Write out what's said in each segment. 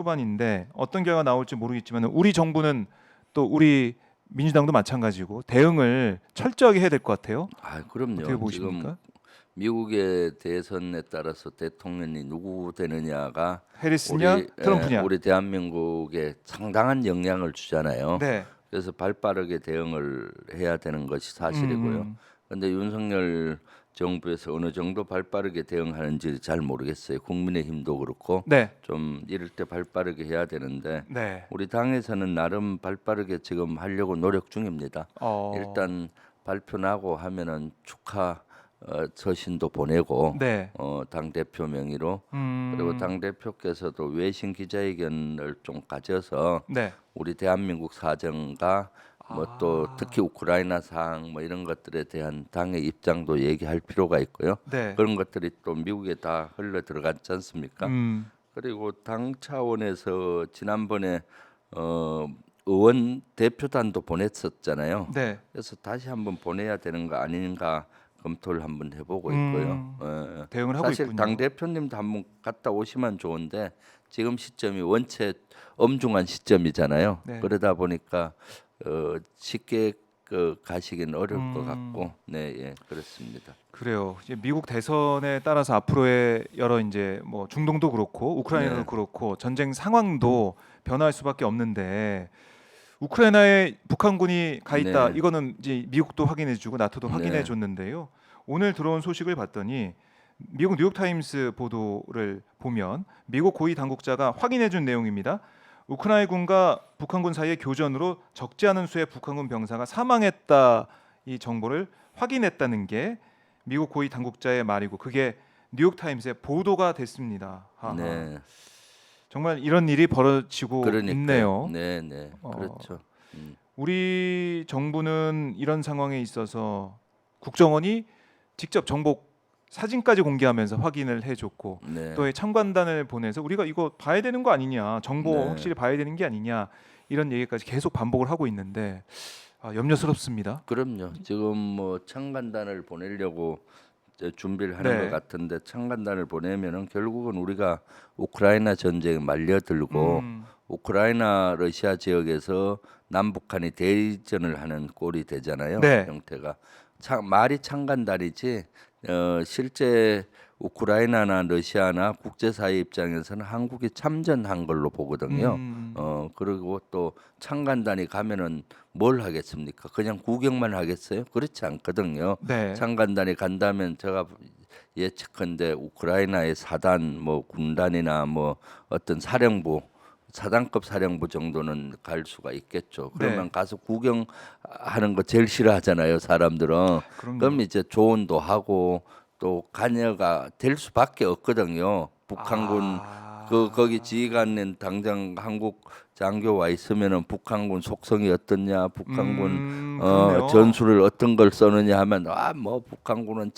후반인데 어떤 결과가 나올지 모르겠지만 우리 정부는 또 우리 민주당도 마찬가지고 대응을 철저하게 해야 될 것 같아요. 아, 어떻게 그럼요. 지금 보십니까? 미국의 대선에 따라서 대통령이 누구 되느냐가 해리스냐 트럼프냐? 우리 대한민국에 상당한 영향을 주잖아요. 네. 그래서 발빠르게 대응을 해야 되는 것이 음, 사실이고요. 음. 그런데 윤석열 정부에서 어느 정도 발빠르게 대응하는지 잘 모르겠어요. 국민의힘도 그렇고 네. 좀 이럴 때 발빠르게 해야 되는데 네. 우리 당에서는 나름 발빠르게 지금 하려고 노력 중입니다. 어. 일단 발표 나고 하면은 축하 서신도 보내고 네. 당 대표 명의로, 그리고 음. 당 대표께서도 외신 기자회견을 좀 가져서 네. 우리 대한민국 사정과 뭐 또 특히 아. 우크라이나 상황 뭐 이런 것들에 대한 당의 입장도 얘기할 필요가 있고요. 네. 그런 것들이 또 미국에 다 흘러 들어갔지 않습니까? 음. 그리고 당 차원에서 지난번에 어, 의원 대표단도 보냈었잖아요. 네. 그래서 다시 한번 보내야 되는 거 아닌가 검토를 한번 해보고 있고요. 음. 대응을 하고 사실 당 있군요. 대표님도 한번 갔다 오시면 좋은데 지금 시점이 원체 엄중한 시점이잖아요. 네. 그러다 보니까 쉽게 가시기는 어려울 것 음. 같고, 네, 예, 그렇습니다. 그래요. 이제 미국 대선에 따라서 앞으로의 여러 이제 뭐 중동도 그렇고 우크라이나도 네, 그렇고 전쟁 상황도 변화할 수밖에 없는데 우크라이나에 북한군이 가 있다. 네, 이거는 이제 미국도 확인해주고 나토도 네, 확인해줬는데요. 오늘 들어온 소식을 봤더니 미국 뉴욕타임스 보도를 보면 미국 고위 당국자가 확인해준 내용입니다. 우크라이나군과 북한군 사이의 교전으로 적지 않은 수의 북한군 병사가 사망했다. 이 정보를 확인했다는 게 미국 고위 당국자의 말이고 그게 뉴욕타임스의 보도가 됐습니다. 하하. 네. 정말 이런 일이 벌어지고 그러니까요. 있네요. 네, 네, 어, 그렇죠. 음, 우리 정부는 이런 상황에 있어서 국정원이 직접 정보 사진까지 공개하면서 확인을 해줬고 네, 또 참관단을 보내서 우리가 이거 봐야 되는 거 아니냐, 정보 네, 확실히 봐야 되는 게 아니냐 이런 얘기까지 계속 반복을 하고 있는데 염려스럽습니다. 그럼요. 지금 뭐 창간단을 보내려고 이제 준비를 하는 것 네, 같은데, 창간단을 보내면은 결국은 우리가 우크라이나 전쟁에 말려들고 음, 우크라이나 러시아 지역에서 남북한이 대전을 하는 꼴이 되잖아요. 네, 형태가 말이 창간단이지 실제 우크라이나나 러시아나 국제사회 입장에서는 한국이 참전한 걸로 보거든요. 음, 그리고 또 창간단이 가면은 뭘 하겠습니까? 그냥 구경만 하겠어요? 그렇지 않거든요. 네, 창간단이 간다면 제가 예측컨대 우크라이나의 사단 뭐 군단이나 뭐 어떤 사령부, 사단급 사령부 정도는 갈 수가 있겠죠. 네, 그러면 가서 구경하는 거 제일 싫어하잖아요, 사람들은. 그럼 그럼요. 이제 조언도 하고 또 관여가 될 수밖에 없거든요. 북한군 거기 지휘관은 당장 한국 장교 와 있으면은 북한군 속성이 어떻냐, 북한군 그렇네요. 전술을 어떤 걸 써느냐 하면 뭐 북한군은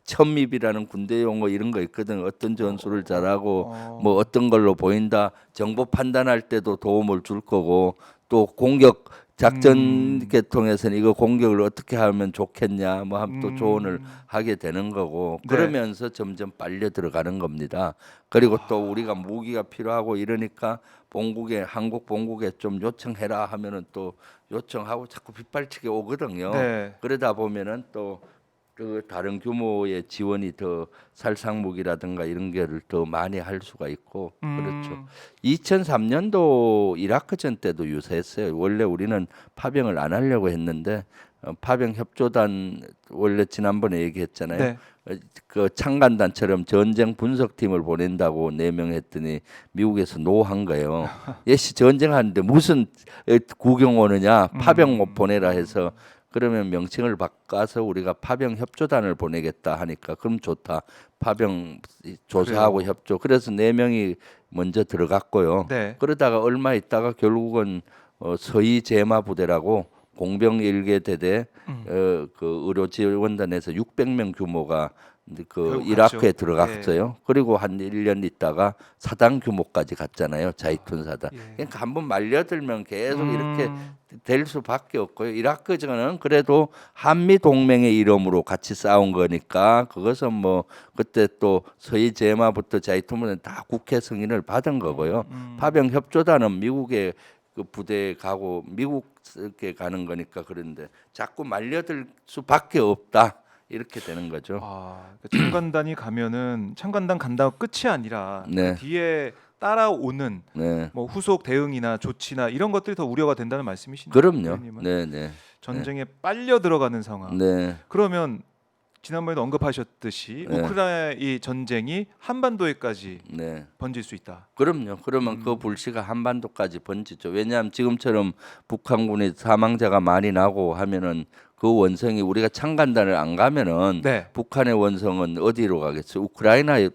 천입이라는 군대 용어 이런 거 있거든. 어떤 전술을 잘하고 뭐 어떤 걸로 보인다. 정보 판단할 때도 도움을 줄 거고, 또 공격 작전 음, 계통에서는 이거 공격을 어떻게 하면 좋겠냐 뭐 하면 또 조언을 음, 하게 되는 거고, 네, 그러면서 점점 빨려 들어가는 겁니다. 그리고 또 우리가 무기가 필요하고 이러니까 본국에 한국 본국에 좀 요청해라 하면은 또 요청하고 자꾸 빗발치게 오거든요. 네, 그러다 보면은 또 그 다른 규모의 지원이 더 살상무기라든가 이런 게를 더 많이 할 수가 있고 그렇죠. 음, 2003년도 이라크전 때도 유사했어요. 원래 우리는 파병을 안 하려고 했는데 파병 협조단 원래 지난번에 얘기했잖아요. 네, 그 창간단처럼 전쟁 분석팀을 보낸다고 내명했더니 미국에서 노한 거예요. 예시 전쟁하는데 무슨 구경 오느냐, 파병 못 보내라 해서. 그러면 명칭을 바꿔서 우리가 파병 협조단을 보내겠다 하니까 그럼 좋다. 파병 조사하고 그래요. 협조. 그래서 네 명이 먼저 들어갔고요. 네, 그러다가 얼마 있다가 결국은 서희 제마 부대라고 공병 일개 대대 음, 그 의료 지원단에서 600명 규모가 이제 그 결국 이라크에 갔죠. 들어갔어요. 그리고 한 1년 있다가 사당 규모까지 갔잖아요. 자이툰 사당. 예. 그러니까 한번 말려들면 계속 이렇게 음. 될 수밖에 없고요. 이라크전은 그래도 한미 동맹의 이름으로 같이 싸운 거니까 그것은 뭐 그때 또 서해 제마부터 자이툰은 다 국회 승인을 받은 거고요. 파병 협조단은 미국의 그 부대에 가고 미국에 가는 거니까 그런데 자꾸 말려들 수밖에 없다. 이렇게 되는 거죠. 그러니까 창간단이 가면은 창간단 간다고 끝이 아니라 그 네, 뒤에 따라오는 네, 뭐 후속 대응이나 조치나 이런 것들이 더 우려가 된다는 말씀이시네요. 그럼요. 의원님은 네, 네, 전쟁에 빨려 들어가는 상황. 네, 그러면 지난번에도 언급하셨듯이 네, 우크라이나 이 전쟁이 한반도에까지 네. 번질 수 있다. 그럼요. 그러면 그 불씨가 한반도까지 번지죠. 왜냐하면 지금처럼 북한군이 사망자가 많이 나고 하면은 그 원성이 우리가 창간단을 안 가면은 네. 북한의 원성은 어디로 가겠어요? 우크라이나로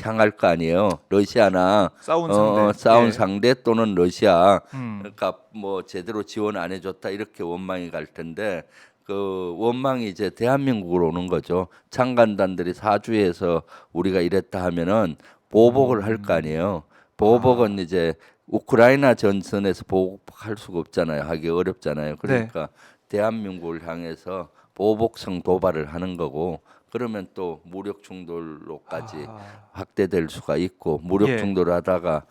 향할 거 아니에요. 러시아나 싸운 상대. 싸운 예. 상대 또는 러시아. 음. 그러니까 뭐 제대로 지원 안 해줬다 이렇게 원망이 갈 텐데 그 원망이 이제 대한민국으로 오는 거죠. 창간단들이 사주에서 우리가 이랬다 하면은 보복을 할 거 아니에요. 보복은 이제 우크라이나 전선에서 보복할 수가 없잖아요. 하기 어렵잖아요. 그러니까 대한민국을 향해서 보복성 도발을 하는 거고 그러면 또 무력 충돌로까지 확대될 수가 있고 무력 예. 충돌하다가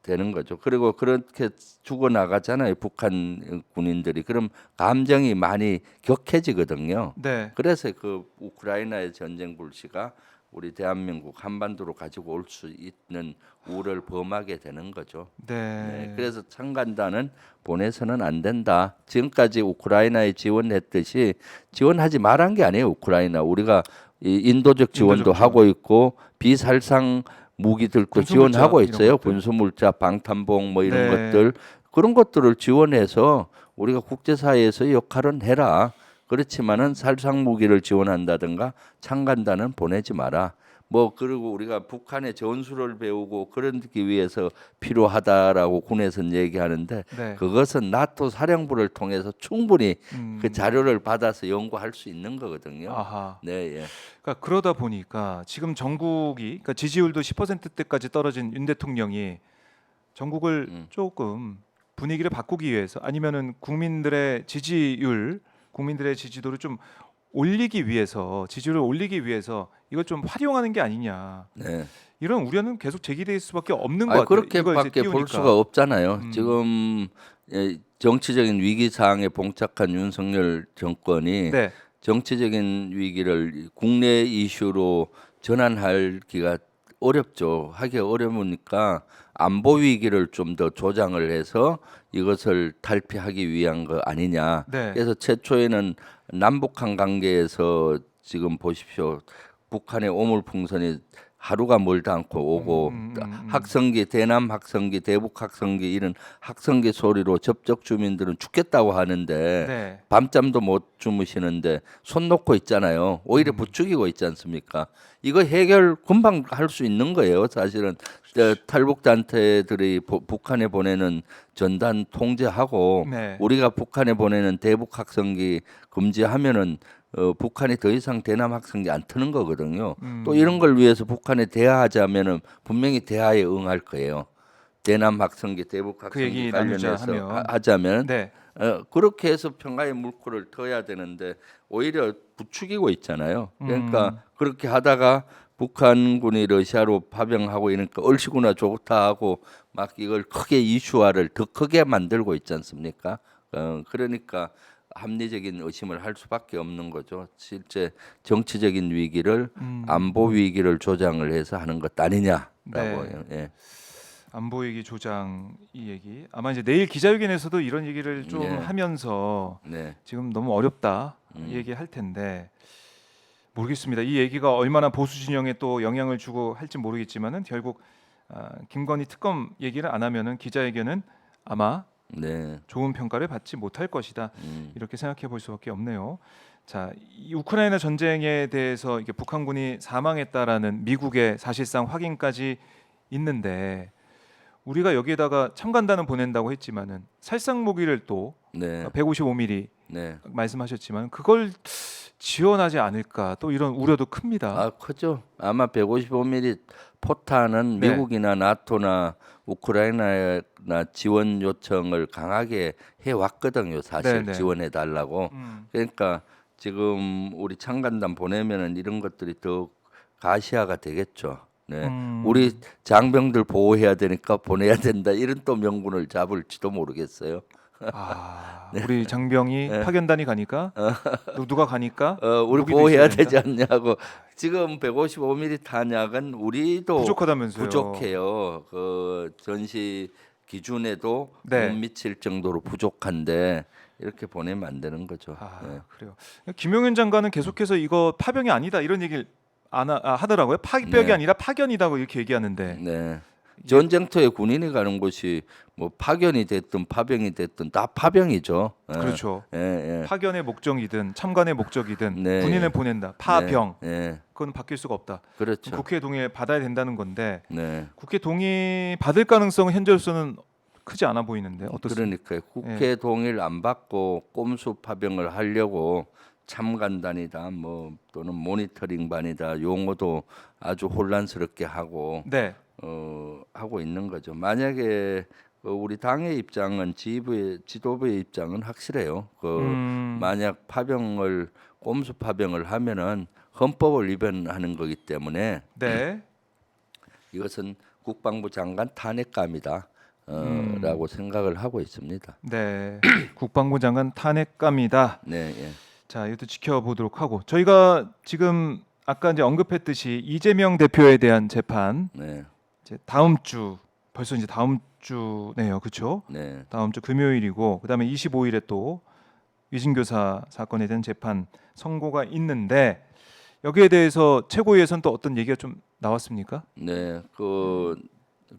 되는 거죠. 그리고 그렇게 죽어 나가잖아요. 북한 군인들이. 그럼 감정이 많이 격해지거든요. 네. 그래서 그 우크라이나의 전쟁 불씨가 우리 대한민국 한반도로 가지고 올 수 있는 우를 범하게 되는 거죠. 네. 네, 그래서 창간단은 보내서는 안 된다. 지금까지 우크라이나에 지원했듯이 지원하지 말한 게 아니에요. 우크라이나 우리가 이 인도적 지원도 인도적 지원. 하고 있고 비살상 무기들도 군수물자 지원하고 이런 있어요. 것들. 군수물자, 방탄복 뭐 이런 네. 것들 그런 것들을 지원해서 우리가 국제사회에서 역할은 해라. 그렇지만은 살상 무기를 지원한다든가 창간단은 보내지 마라. 뭐 그리고 우리가 북한의 전술을 배우고 그러기 위해서 필요하다라고 군에서는 얘기하는데 네. 그것은 나토 사령부를 통해서 충분히 음. 그 자료를 받아서 연구할 수 있는 거거든요. 아하. 네, 예. 그러니까 그러다 보니까 지금 전국이 그러니까 지지율도 10%대까지 떨어진 윤 대통령이 전국을 조금 분위기를 바꾸기 위해서 아니면은 국민들의 지지율, 국민들의 지지도를 좀 올리기 위해서 지지율을 올리기 위해서 이걸 좀 활용하는 게 아니냐 네. 이런 우려는 계속 제기될 수밖에 없는 것 아니, 같아요. 이걸 이제 그렇게밖에 볼 띄우니까. 수가 없잖아요. 음. 지금 정치적인 위기 상황에 봉착한 윤석열 정권이 네, 정치적인 위기를 국내 이슈로 전환하기가 어렵죠. 하기 어려우니까 안보 위기를 좀 더 조장을 해서 이것을 탈피하기 위한 거 아니냐. 네. 그래서 최초에는 남북한 관계에서 지금 보십시오. 북한의 오물풍선이 하루가 멀지 않고 오고 학성기 대남 학성기 대북 학성기 이런 학성기 소리로 접촉 주민들은 죽겠다고 하는데 네. 밤잠도 못 주무시는데 손 놓고 있잖아요. 오히려 부추기고 있지 않습니까? 이거 해결 금방 할 수 있는 거예요. 사실은 탈북 단체들이 북한에 보내는 전단 통제하고 네. 우리가 북한에 보내는 대북 학성기 금지하면은 북한이 더 이상 대남 학생기 안 트는 거거든요. 또 이런 걸 위해서 북한에 대화하자면은 분명히 대화에 응할 거예요. 대남 학생기, 대북 그 얘기 학생기 나누자 관련해서 하면. 하자면 네. 그렇게 해서 평화의 물꼬를 터야 되는데 오히려 부추기고 있잖아요. 그러니까 그렇게 하다가 북한군이 러시아로 파병하고 이러니까 얼씨구나 좋다 하고 막 이걸 크게 이슈화를 더 크게 만들고 있지 않습니까? 그러니까 합리적인 의심을 할 수밖에 없는 거죠. 실제 정치적인 위기를 안보 위기를 조장을 해서 하는 것 아니냐라고. 네. 예. 안보 위기 조장 이 얘기 아마 이제 내일 기자회견에서도 이런 얘기를 좀 네. 하면서 네. 지금 너무 어렵다 얘기할 텐데 모르겠습니다. 이 얘기가 얼마나 보수 진영에 또 영향을 주고 할지 모르겠지만은 결국 김건희 특검 얘기를 안 하면은 기자회견은 아마 네. 좋은 평가를 받지 못할 것이다. 이렇게 생각해 볼 수밖에 없네요. 자, 이 우크라이나 전쟁에 대해서 이게 북한군이 사망했다라는 미국의 사실상 확인까지 있는데 우리가 여기에다가 참관단은 보낸다고 했지만은 살상 무기를 또 네. 155mm 네. 말씀하셨지만 그걸 지원하지 않을까 또 이런 우려도 큽니다. 아, 크죠. 아마 155mm 포탄은 네. 미국이나 나토나 우크라이나나 지원 요청을 강하게 해 왔거든요. 사실 네, 네. 지원해 달라고. 그러니까 지금 우리 창간단 보내면은 이런 것들이 더 가시화가 되겠죠. 네. 우리 장병들 보호해야 되니까 보내야 된다. 이런 또 명분을 잡을지도 모르겠어요. 우리 장병이 파견단이 가니까 누가 가니까 우리 무기도 보호해야 있어야 되지 않냐고. 지금 155mm 탄약은 우리도 부족하다면서요. 부족해요. 그 전시 기준에도 네. 못 미칠 정도로 부족한데 이렇게 보내면 안 되는 거죠. 네. 그래요. 김용현 장관은 계속해서 이거 파병이 아니다 이런 얘기를 하더라고요. 파병이 네. 아니라 파견이다고 이렇게 얘기하는데. 네. 전쟁터에 군인이 가는 곳이 뭐 파견이 됐든 파병이 됐든 다 파병이죠. 예. 그렇죠. 예, 예. 파견의 목적이든 참관의 목적이든 네. 군인을 보낸다. 파병. 네. 그건 바뀔 수가 없다. 그렇죠. 국회 동의 받아야 된다는 건데 네. 국회 동의 받을 가능성은 현재로서는 크지 않아 보이는데 어떻습니까? 그러니까요. 국회 예. 동의를 안 받고 꼼수 파병을 하려고 참관단이다 뭐 또는 모니터링반이다 용어도 아주 혼란스럽게 하고 네. 하고 있는 거죠. 만약에 우리 당의 입장은 지도부의 입장은 확실해요. 만약 파병을 꼼수 파병을 하면은 헌법을 위반하는 거기 때문에 네. 이것은 국방부 장관 탄핵감이다. 라고 생각을 하고 있습니다. 네. 국방부 장관 탄핵감이다. 네, 예. 자, 이것도 지켜보도록 하고 저희가 지금 아까 이제 언급했듯이 이재명 대표에 대한 재판 네, 이제 다음 주 벌써 이제 다음 주네요, 그렇죠? 네. 다음 주 금요일이고 그다음에 25일에 또 위진교사 사건에 대한 재판 선고가 있는데 여기에 대해서 최고위에서는 또 어떤 얘기가 좀 나왔습니까? 네,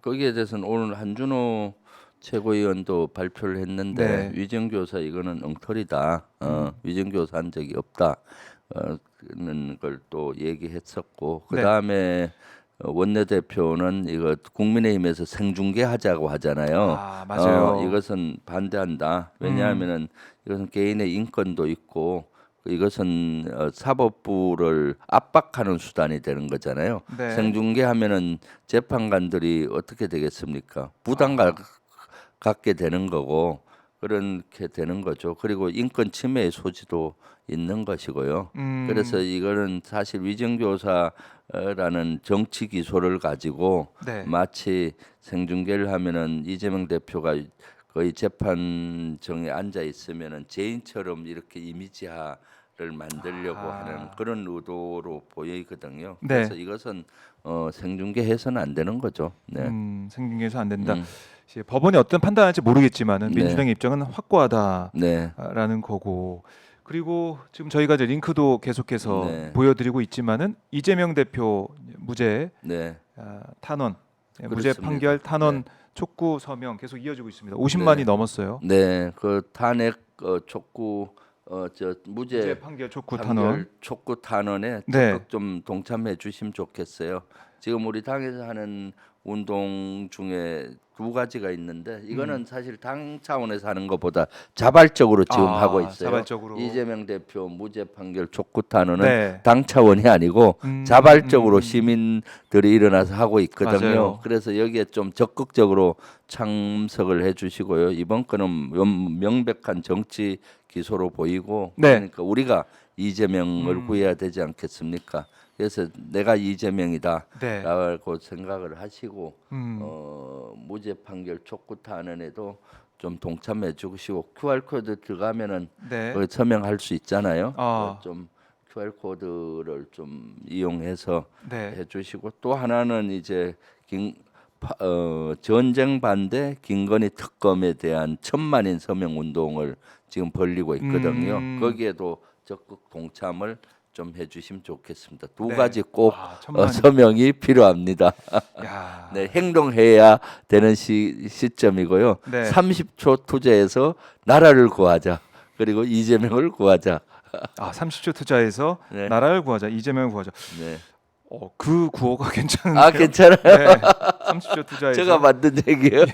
거기에 대해서는 오늘 한준호 최고위원도 발표를 했는데 네. 위정교사 이거는 엉터리다. 위정교사 한 적이 없다. 그런 걸 또 얘기했었고 그 다음에 원내대표는 이거 국민의힘에서 생중계하자고 하잖아요. 맞아요. 이것은 반대한다. 왜냐하면은 이것은 개인의 인권도 있고 이것은 사법부를 압박하는 수단이 되는 거잖아요. 네. 생중계하면은 재판관들이 어떻게 되겠습니까? 부담 갖게 되는 거고 그렇게 되는 거죠. 그리고 인권 침해의 소지도 있는 것이고요. 그래서 이거는 사실 위정교사라는 정치 기소를 가지고 네. 마치 생중계를 하면은 이재명 대표가 거의 재판정에 앉아 있으면은 죄인처럼 이렇게 이미지화를 만들려고 하는 그런 의도로 보이거든요. 네. 그래서 이것은 생중계해서는 안 되는 거죠. 네. 생중계해서 안 된다. 이제 법원이 어떤 판단할지 모르겠지만은 네. 민주당의 입장은 확고하다라는 네. 거고 그리고 지금 저희가 이제 링크도 계속해서 네. 보여드리고 있지만은 이재명 대표 무죄 네. 탄원 무죄 그렇습니다. 판결 탄원 촉구 서명 계속 이어지고 있습니다. 50만이 넘었어요. 네. 그 탄핵 촉구 저 무죄 판결 촉구 판결 탄원. 촉구 탄원에 네. 적극 좀 동참해 주시면 좋겠어요. 지금 우리 당에서 하는 운동 중에 두 가지가 있는데 이거는 사실 당 차원에서 하는 것보다 자발적으로 지금 하고 있어요. 자발적으로. 이재명 대표 무죄 판결 촉구 탄원은 네. 당 차원이 아니고 자발적으로 시민들이 일어나서 하고 있거든요. 맞아요. 그래서 여기에 좀 적극적으로 참석을 해주시고요. 이번 건은 명백한 정치 기소로 보이고 네. 그러니까 우리가 이재명을 구해야 되지 않겠습니까? 그래서 내가 이재명이다라고 네. 생각을 하시고 무죄 판결 촉구 탄원에도 좀 동참해 주시고 QR 코드 들어가면은 네. 거기 서명할 수 있잖아요. 아. 좀 QR 코드를 좀 이용해서 네. 해주시고 또 하나는 이제 전쟁 반대 김건희 특검에 대한 1,000만인 서명 운동을 지금 벌리고 있거든요. 거기에도 적극 동참을 좀 해주시면 좋겠습니다. 두 네. 가지 꼭 1,000만이. 서명이 필요합니다. 야. 네, 행동해야 되는 시점이고요. 네. 30초 투자해서 나라를 구하자. 그리고 이재명을 구하자. 30초 투자해서 네. 나라를 구하자. 이재명을 구하자. 네. 그 구호가 괜찮은데요. 아, 괜찮아요. 네. 30초 투자해서. 제가 만든 얘기예요.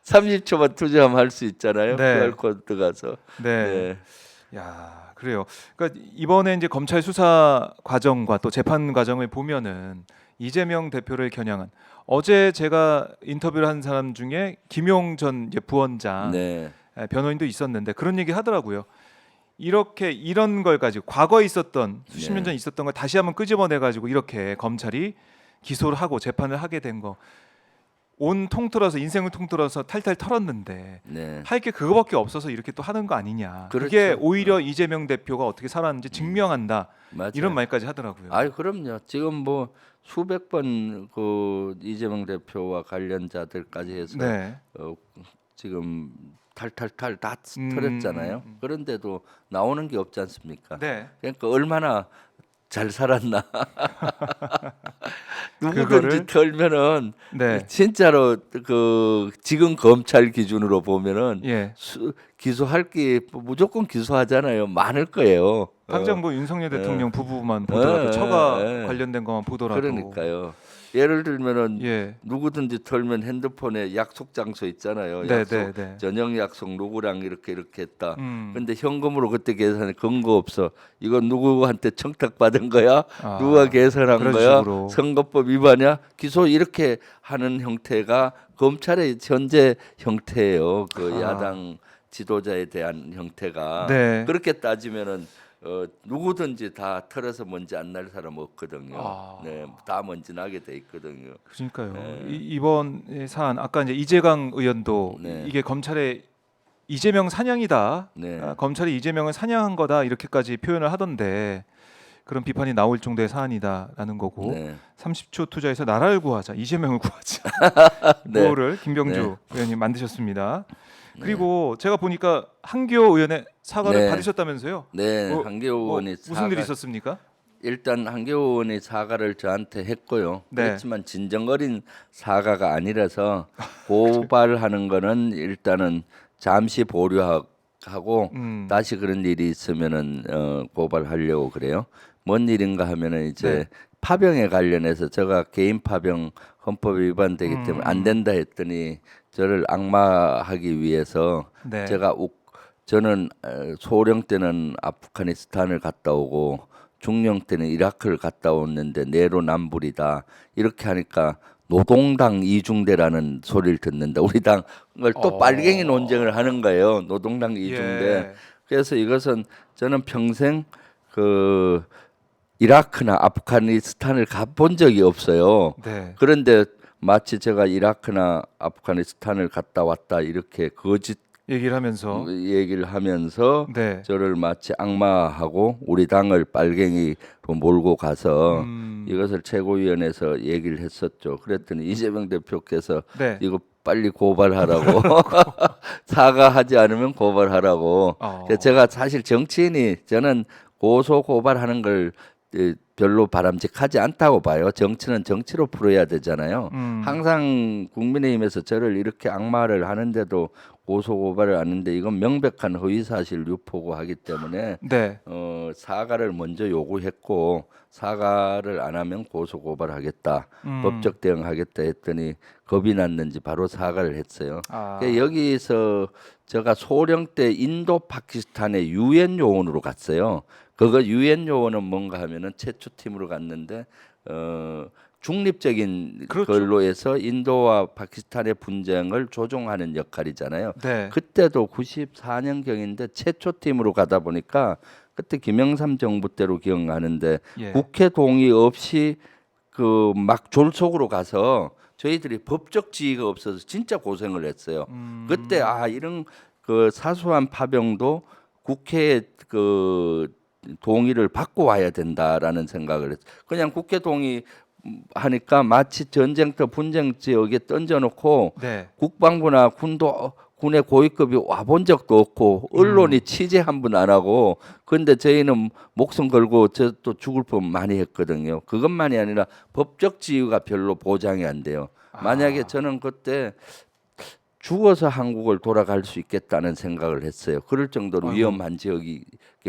30초만 투자하면 할 수 있잖아요. 네. QR 코드 가서. 네. 네. 야, 그래요. 그러니까 이번에 이제 검찰 수사 과정과 또 재판 과정을 보면은 이재명 대표를 겨냥한 어제 제가 인터뷰를 한 사람 중에 김용 전 이제 부원장 네, 변호인도 있었는데 그런 얘기 하더라고요. 이렇게 이런 걸 가지고 과거에 있었던 수십 년 네. 전 있었던 걸 다시 한번 끄집어내 가지고 이렇게 검찰이 기소를 하고 재판을 하게 된 거 온 통틀어서 인생을 통틀어서 탈탈 털었는데 네. 할 게 그거밖에 없어서 이렇게 또 하는 거 아니냐. 그렇죠. 그게 오히려 이재명 대표가 어떻게 살았는지 증명한다. 맞아요. 이런 말까지 하더라고요. 아이 그럼요. 지금 뭐 수백 번 그 이재명 대표와 관련자들까지 해서 네. 지금 탈탈탈 다 음, 털었잖아요. 그런데도 나오는 게 없지 않습니까? 네. 그러니까 얼마나 잘 살았나. 누구든지 그거를 털면은 네. 진짜로 그 지금 검찰 기준으로 보면은 예. 기소할 게 무조건 기소하잖아요. 많을 거예요. 당장 뭐 윤석열 어. 대통령 부부만 보더라도 처가 예. 관련된 것만 보더라도 그러니까요. 예를 들면은 예. 누구든지 털면 핸드폰에 약속 장소 있잖아요. 네, 약속 네, 네. 저녁 약속 누구랑 이렇게 했다. 음. 근데 현금으로 그때 계산해 근거 없어. 이건 누구한테 청탁 받은 거야? 아, 누가 계산한 그런 거야? 식으로. 선거법 위반이야? 기소 이렇게 하는 형태가 검찰의 현재 형태예요. 그 아. 야당 지도자에 대한 형태가 네. 그렇게 따지면은 누구든지 다 털어서 먼지 안 날 사람 없거든요. 아. 네, 다 먼지 나게 돼 있거든요. 그러니까요. 네. 이번 사안 아까 이제 이재강 의원도 네. 이게 검찰의 이재명 사냥이다. 네. 검찰이 이재명을 사냥한 거다 이렇게까지 표현을 하던데 그런 비판이 나올 정도의 사안이다라는 거고 네. 30초 투자해서 나라를 구하자 이재명을 구하자 네. 그거를 김병주 의원님 만드셨습니다. 그리고 제가 보니까 한기호 의원의 사과를 네. 받으셨다면서요? 네, 뭐, 한기호 의원이 무슨 일이 있었습니까? 일단 한기호 의원이 사과를 저한테 했고요. 네. 그렇지만 진정어린 사과가 아니라서 고발하는 거는 일단은 잠시 보류하고 음. 다시 그런 일이 있으면은 고발하려고 그래요. 뭔 일인가 하면은 이제 네. 파병에 관련해서 제가 개인 파병 헌법 위반되기 때문에 안 된다 했더니 저를 악마하기 위해서 네. 저는 소령 때는 아프가니스탄을 갔다 오고 중령 때는 이라크를 갔다 왔는데 내로남불이다 이렇게 하니까 노동당 이중대라는 소리를 듣는다. 우리 당을 또 빨갱이 논쟁을 하는 거예요. 노동당 이중대. 예. 그래서 이것은 저는 평생 그 이라크나 아프가니스탄을 가본 적이 없어요. 네. 그런데 마치 제가 이라크나 아프가니스탄을 갔다 왔다 이렇게 거짓 얘기를 하면서 얘기를 하면서 네. 저를 마치 악마하고 우리 당을 빨갱이로 몰고 가서 이것을 최고위원회에서 얘기를 했었죠. 그랬더니 이재명 대표께서 네. 이거 빨리 고발하라고 사과하지 않으면 고발하라고. 그래서 제가 사실 정치인이 저는 고소 고발하는 걸 별로 바람직하지 않다고 봐요. 정치는 정치로 풀어야 되잖아요. 항상 국민의힘에서 저를 이렇게 악마를 하는데도 고소 고발을 하는데 이건 명백한 허위사실 유포고 하기 때문에 네. 사과를 먼저 요구했고 사과를 안 하면 고소 고발하겠다, 법적 대응하겠다 했더니 겁이 났는지 바로 사과를 했어요. 그러니까 여기서 제가 소령 때 인도 파키스탄의 유엔 요원으로 갔어요. 그거 유엔 요원은 뭔가 하면은 최초 팀으로 갔는데 중립적인 그렇죠. 걸로 해서 인도와 파키스탄의 분쟁을 조종하는 역할이잖아요. 네. 그때도 94년 경인데 최초 팀으로 가다 보니까 그때 김영삼 정부 때로 기억나는데 예. 국회 동의 없이 그 막 졸속으로 가서 저희들이 법적 지위가 없어서 진짜 고생을 했어요. 그때 이런 그 사소한 파병도 국회에 그 동의를 받고 와야 된다라는 생각을 했어요. 그냥 국회 동의 하니까 마치 전쟁터 분쟁 지역에 던져놓고 네. 국방부나 군의 고위급이 와본 적도 없고 언론이 취재 한 번 안 하고 근데 저희는 목숨 걸고 저 또 죽을 뻔 많이 했거든요. 그것만이 아니라 법적 지위가 별로 보장이 안 돼요. 만약에 저는 그때 죽어서 한국을 돌아갈 수 있겠다는 생각을 했어요. 그럴 정도로 위험한 지역에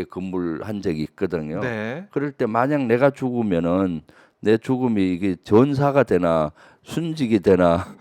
근무를 한 적이 있거든요. 네. 그럴 때 만약 내가 죽으면은 내 죽음이 이게 전사가 되나 순직이 되나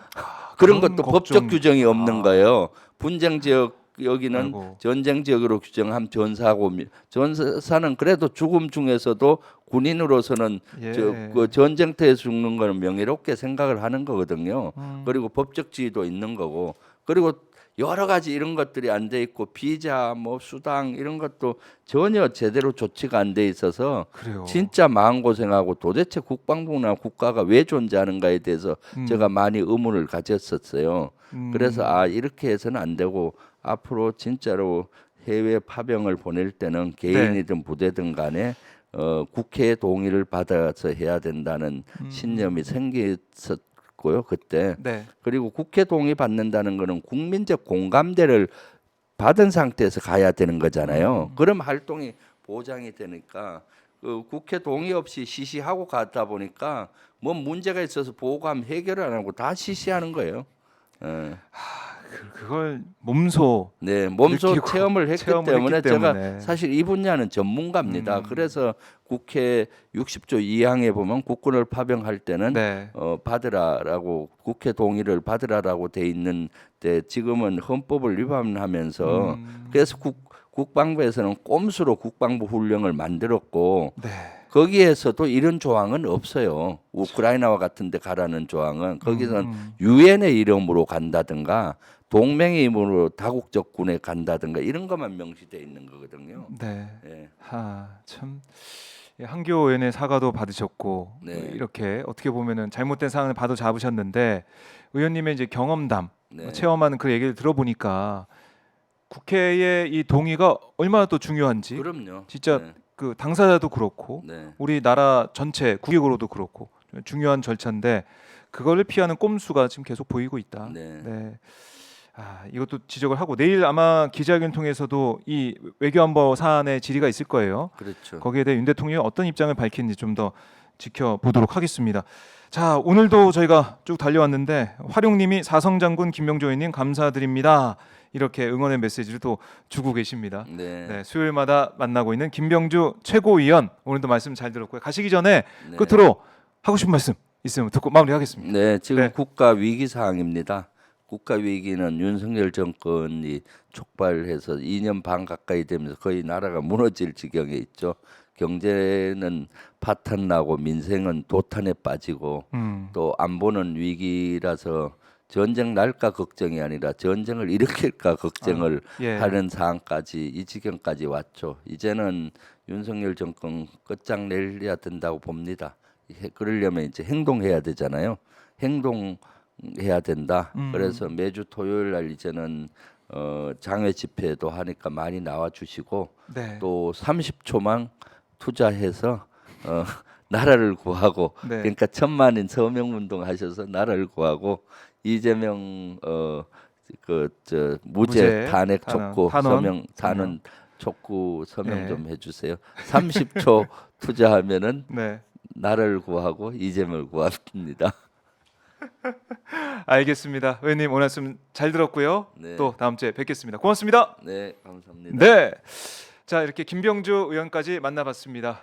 그런 그런 것도 걱정. 법적 규정이 없는 거예요. 분쟁 지역 여기는 아이고. 전쟁 지역으로 규정한 전사고 전사는 그래도 죽음 중에서도 군인으로서는 예. 그 전쟁터에 죽는 거는 명예롭게 생각을 하는 거거든요. 음. 그리고 법적 지위도 있는 거고 그리고 여러 가지 이런 것들이 안 돼 있고 비자 뭐 수당 이런 것도 전혀 제대로 조치가 안 돼 있어서 그래요. 진짜 마음고생하고 도대체 국방부나 국가가 왜 존재하는가에 대해서 제가 많이 의문을 가졌었어요. 그래서 아 이렇게 해서는 안 되고 앞으로 진짜로 해외 파병을 보낼 때는 개인이든 부대든 간에 국회의 동의를 받아서 해야 된다는 신념이 생겼었고요 그때. 네. 그리고 국회 동의 받는다는 거는 국민적 공감대를 받은 상태에서 가야 되는 거잖아요. 그럼 활동이 보장이 되니까 그 국회 동의 없이 시시하고 갔다 보니까 뭐 문제가 있어서 보고하면 해결을 안 하고 다 시시하는 거예요. 그걸 몸소 네, 몸소 느끼고 체험을 했기 체험을 때문에 했기 제가 때문에. 사실 이 분야는 전문가입니다. 그래서 국회 60조 2항에 보면 국군을 파병할 때는 네. 받으라라고 국회 동의를 받으라라고 돼 있는데 지금은 헌법을 위반하면서 그래서 국방부에서는 꼼수로 국방부 훈령을 만들었고 네. 거기에서도 이런 조항은 없어요. 우크라이나와 같은 데 가라는 조항은 거기서는 유엔의 이름으로 간다든가 동맹의 이름으로 다국적 군에 간다든가 이런 것만 명시되어 있는 거거든요. 네. 예. 참 한교 의원의 사과도 받으셨고 네. 이렇게 어떻게 보면은 잘못된 상황을 바로 잡으셨는데 의원님의 이제 경험담 네. 체험하는 그 얘기를 들어보니까 국회의 이 동의가 얼마나 또 중요한지 그럼요. 진짜 네. 그 당사자도 그렇고 네. 우리나라 전체 국익으로도 그렇고 중요한 절차인데 그거를 피하는 꼼수가 지금 계속 보이고 있다. 네. 이것도 지적을 하고 내일 아마 기자회견 통해서도 이 외교안보 사안의 질의가 있을 거예요. 그렇죠. 거기에 대해 윤 대통령이 어떤 입장을 밝히는지 좀 더 지켜보도록 하겠습니다. 자, 오늘도 저희가 쭉 달려왔는데 활용님이 사성장군 김명조 의원님 감사드립니다. 이렇게 응원의 메시지를 또 주고 계십니다. 네. 네, 수요일마다 만나고 있는 김병주 최고위원 오늘도 말씀 잘 들었고요. 가시기 전에 네. 끝으로 하고 싶은 말씀 있으면 듣고 마무리하겠습니다. 네, 지금 네. 국가 위기 상황입니다. 국가 위기는 윤석열 정권이 촉발해서 2년 반 가까이 되면서 거의 나라가 무너질 지경에 있죠. 경제는 파탄 나고 민생은 도탄에 빠지고 또 안보는 위기라서 전쟁 날까 걱정이 아니라 전쟁을 일으킬까 걱정을 예. 하는 상황까지 이 지경까지 왔죠. 이제는 윤석열 정권 끝장내야 된다고 봅니다. 그러려면 이제 행동해야 되잖아요. 행동해야 된다. 그래서 매주 토요일 날 이제는 장외 집회도 하니까 많이 나와 주시고 네. 또 30초만 투자해서 나라를 구하고 네. 그러니까 1,000만인 서명 운동 하셔서 나라를 구하고 이재명 무죄 무죄 탄핵 촉구 서명 탄원. 촉구 서명 네. 좀 해주세요. 30초 투자하면은 네. 나라를 구하고 이재명을 구합니다. 알겠습니다. 의원님 오늘 말씀 잘 들었고요. 네. 또 다음 주에 뵙겠습니다. 고맙습니다. 네, 감사합니다. 네. 자, 이렇게 김병주 의원까지 만나봤습니다.